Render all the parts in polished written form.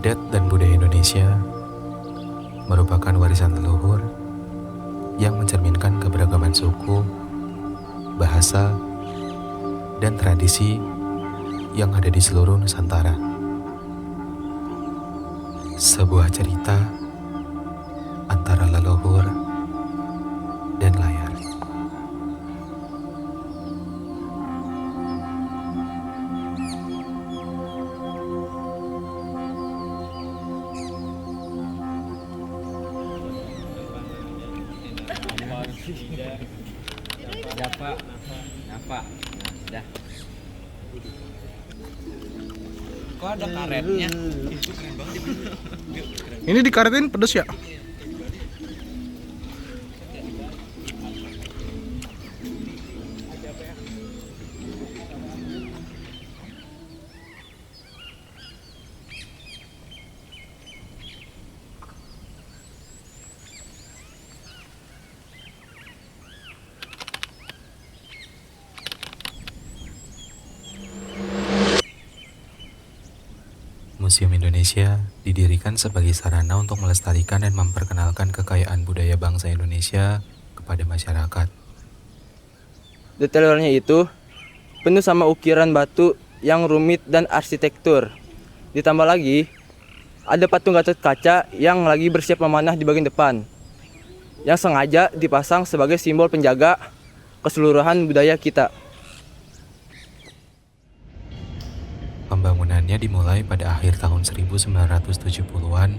Adat dan budaya Indonesia merupakan warisan leluhur yang mencerminkan keberagaman suku, bahasa, dan tradisi yang ada di seluruh Nusantara. Sebuah cerita antara leluhur dan layar. Napa. Dah. Kok ada karetnya? Itu keren banget. Ini dikaretin pedes ya? Museum Indonesia didirikan sebagai sarana untuk melestarikan dan memperkenalkan kekayaan budaya bangsa Indonesia kepada masyarakat. Detail luarnya itu penuh sama ukiran batu yang rumit dan arsitektur. Ditambah lagi, ada patung Gatot Kaca yang lagi bersiap memanah di bagian depan, yang sengaja dipasang sebagai simbol penjaga keseluruhan budaya kita. Pembangunannya dimulai pada akhir tahun 1970-an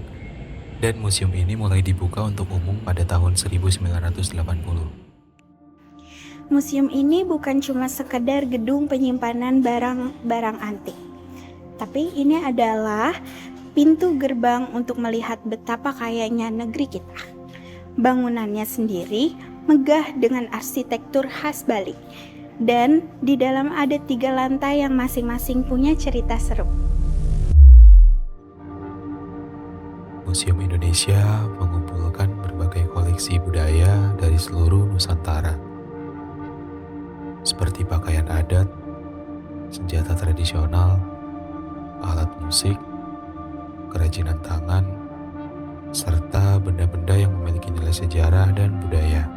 dan museum ini mulai dibuka untuk umum pada tahun 1980. Museum ini bukan cuma sekedar gedung penyimpanan barang-barang antik, tapi ini adalah pintu gerbang untuk melihat betapa kayanya negeri kita. Bangunannya sendiri megah dengan arsitektur khas Bali, dan di dalam ada 3 lantai yang masing-masing punya cerita seru. Museum Indonesia mengumpulkan berbagai koleksi budaya dari seluruh Nusantara, seperti pakaian adat, senjata tradisional, alat musik, kerajinan tangan, serta benda-benda yang memiliki nilai sejarah dan budaya.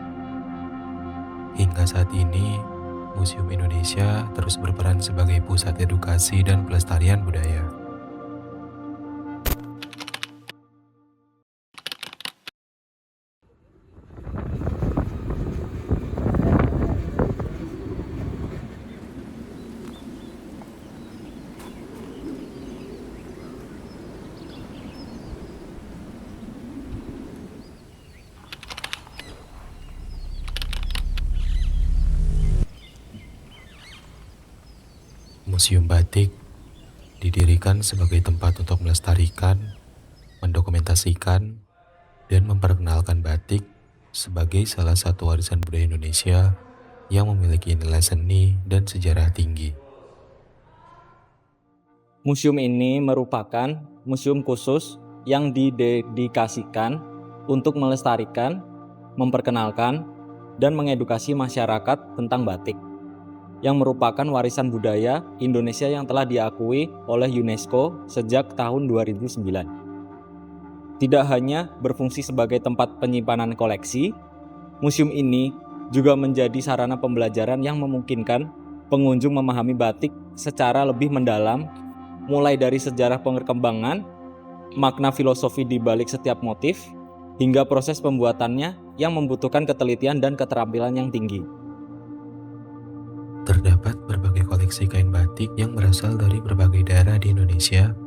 Hingga saat ini, Museum Indonesia terus berperan sebagai pusat edukasi dan pelestarian budaya. Museum Batik didirikan sebagai tempat untuk melestarikan, mendokumentasikan, dan memperkenalkan batik sebagai salah satu warisan budaya Indonesia yang memiliki nilai seni dan sejarah tinggi. Museum ini merupakan museum khusus yang didedikasikan untuk melestarikan, memperkenalkan, dan mengedukasi masyarakat tentang batik, yang merupakan warisan budaya Indonesia yang telah diakui oleh UNESCO sejak tahun 2009. Tidak hanya berfungsi sebagai tempat penyimpanan koleksi, museum ini juga menjadi sarana pembelajaran yang memungkinkan pengunjung memahami batik secara lebih mendalam, mulai dari sejarah perkembangan, makna filosofi di balik setiap motif, hingga proses pembuatannya yang membutuhkan ketelitian dan keterampilan yang tinggi. Terdapat berbagai koleksi kain batik yang berasal dari berbagai daerah di Indonesia,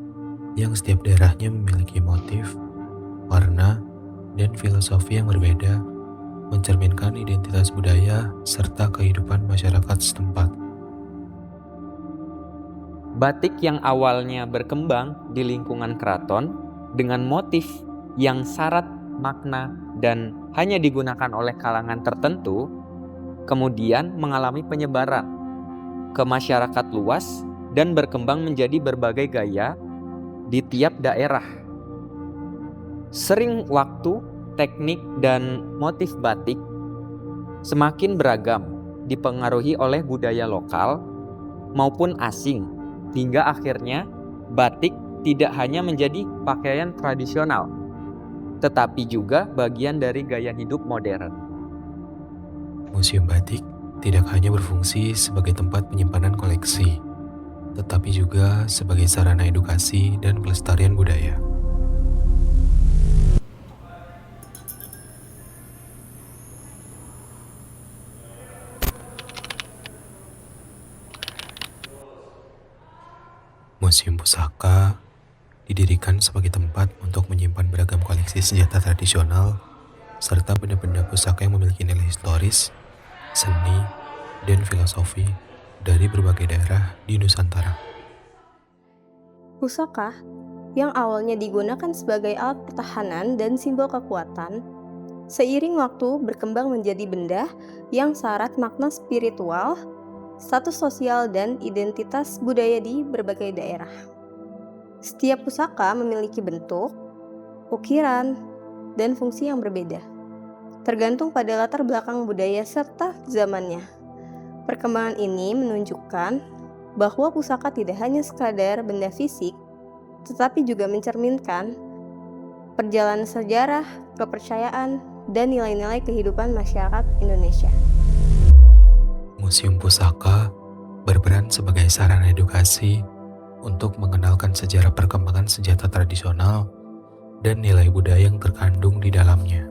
yang setiap daerahnya memiliki motif, warna, dan filosofi yang berbeda, mencerminkan identitas budaya serta kehidupan masyarakat setempat. Batik yang awalnya berkembang di lingkungan keraton dengan motif yang syarat makna dan hanya digunakan oleh kalangan tertentu, kemudian mengalami penyebaran ke masyarakat luas dan berkembang menjadi berbagai gaya di tiap daerah. Sering waktu, teknik dan motif batik semakin beragam, dipengaruhi oleh budaya lokal maupun asing, hingga akhirnya batik tidak hanya menjadi pakaian tradisional, tetapi juga bagian dari gaya hidup modern. Museum batik tidak hanya berfungsi sebagai tempat penyimpanan koleksi, tetapi juga sebagai sarana edukasi dan pelestarian budaya. Museum Pusaka didirikan sebagai tempat untuk menyimpan beragam koleksi senjata tradisional serta benda-benda pusaka yang memiliki nilai historis, seni, dan filosofi dari berbagai daerah di Nusantara. Pusaka yang awalnya digunakan sebagai alat pertahanan dan simbol kekuatan, seiring waktu berkembang menjadi benda yang syarat makna spiritual, status sosial, dan identitas budaya di berbagai daerah. Setiap pusaka memiliki bentuk, ukiran, dan fungsi yang berbeda, tergantung pada latar belakang budaya serta zamannya. Perkembangan ini menunjukkan bahwa pusaka tidak hanya sekadar benda fisik, tetapi juga mencerminkan perjalanan sejarah, kepercayaan, dan nilai-nilai kehidupan masyarakat Indonesia. Museum Pusaka berperan sebagai sarana edukasi untuk mengenalkan sejarah perkembangan senjata tradisional dan nilai budaya yang terkandung di dalamnya.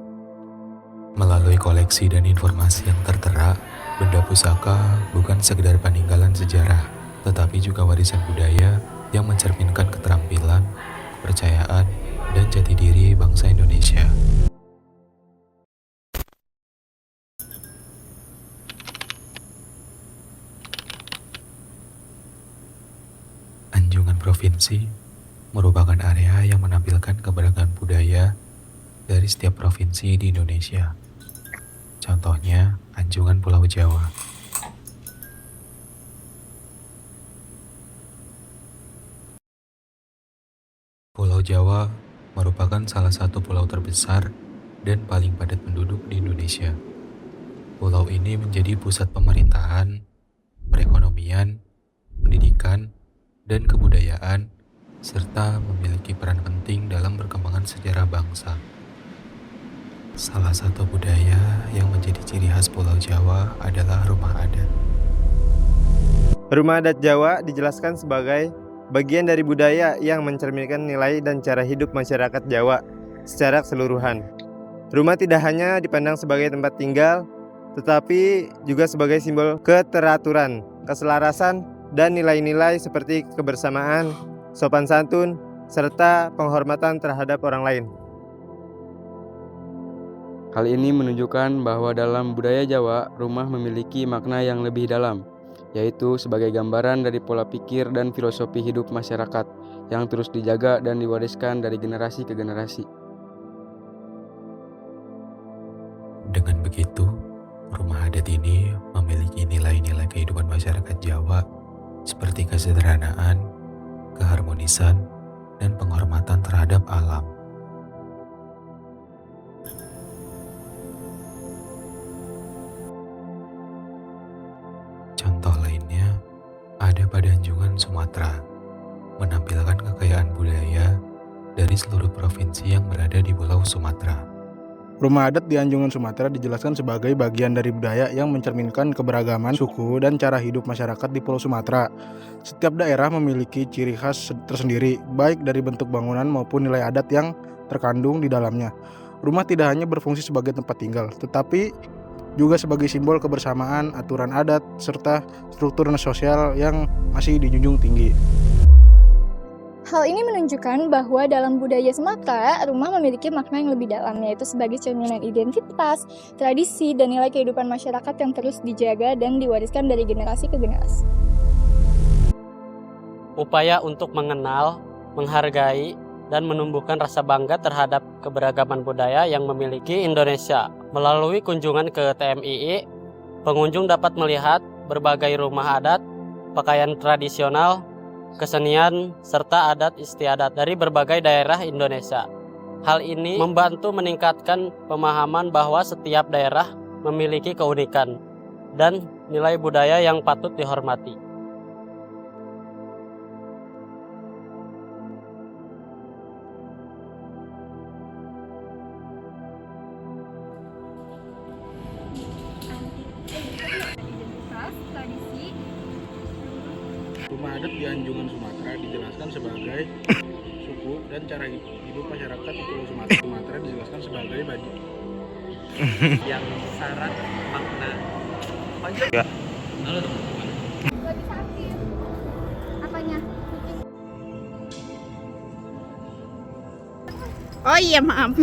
Melalui koleksi dan informasi yang tertera, benda pusaka bukan sekedar peninggalan sejarah, tetapi juga warisan budaya yang mencerminkan keterampilan, kepercayaan, dan jati diri bangsa Indonesia. Anjungan Provinsi merupakan area yang menampilkan keberagaman budaya dari setiap provinsi di Indonesia. Contohnya, Anjungan Pulau Jawa. Pulau Jawa merupakan salah satu pulau terbesar dan paling padat penduduk di Indonesia. Pulau ini menjadi pusat pemerintahan, perekonomian, pendidikan, dan kebudayaan, serta memiliki peran penting dalam perkembangan sejarah bangsa. Salah satu budaya yang menjadi ciri khas Pulau Jawa adalah rumah adat. Rumah adat Jawa dijelaskan sebagai bagian dari budaya yang mencerminkan nilai dan cara hidup masyarakat Jawa secara keseluruhan. Rumah tidak hanya dipandang sebagai tempat tinggal, tetapi juga sebagai simbol keteraturan, keselarasan, dan nilai-nilai seperti kebersamaan, sopan santun, serta penghormatan terhadap orang lain. Hal ini menunjukkan bahwa dalam budaya Jawa, rumah memiliki makna yang lebih dalam, yaitu sebagai gambaran dari pola pikir dan filosofi hidup masyarakat yang terus dijaga dan diwariskan dari generasi ke generasi. Dengan begitu, rumah adat ini memiliki nilai-nilai kehidupan masyarakat Jawa seperti kesederhanaan, keharmonisan, dan penghormatan terhadap alam. Contoh lainnya ada pada Anjungan Sumatera, menampilkan kekayaan budaya dari seluruh provinsi yang berada di Pulau Sumatera. Rumah adat di Anjungan Sumatera dijelaskan sebagai bagian dari budaya yang mencerminkan keberagaman suku dan cara hidup masyarakat di Pulau Sumatera. Setiap daerah memiliki ciri khas tersendiri, baik dari bentuk bangunan maupun nilai adat yang terkandung di dalamnya. Rumah tidak hanya berfungsi sebagai tempat tinggal, tetapi juga sebagai simbol kebersamaan, aturan adat, serta struktur sosial yang masih dijunjung tinggi. Hal ini menunjukkan bahwa dalam budaya Sumatera, rumah memiliki makna yang lebih dalam, yaitu sebagai cerminan identitas, tradisi, dan nilai kehidupan masyarakat yang terus dijaga dan diwariskan dari generasi ke generasi. Upaya untuk mengenal, menghargai, dan menumbuhkan rasa bangga terhadap keberagaman budaya yang memiliki Indonesia. Melalui kunjungan ke TMII, pengunjung dapat melihat berbagai rumah adat, pakaian tradisional, kesenian, serta adat istiadat dari berbagai daerah Indonesia. Hal ini membantu meningkatkan pemahaman bahwa setiap daerah memiliki keunikan dan nilai budaya yang patut dihormati. Rumah adat di Anjungan Sumatera dijelaskan sebagai suku dan cara hidup masyarakat di Pulau Sumatera. Sumatera dijelaskan sebagai bagi yang syarat makna. Lagi sakit. Apanya? Oh iya, maaf.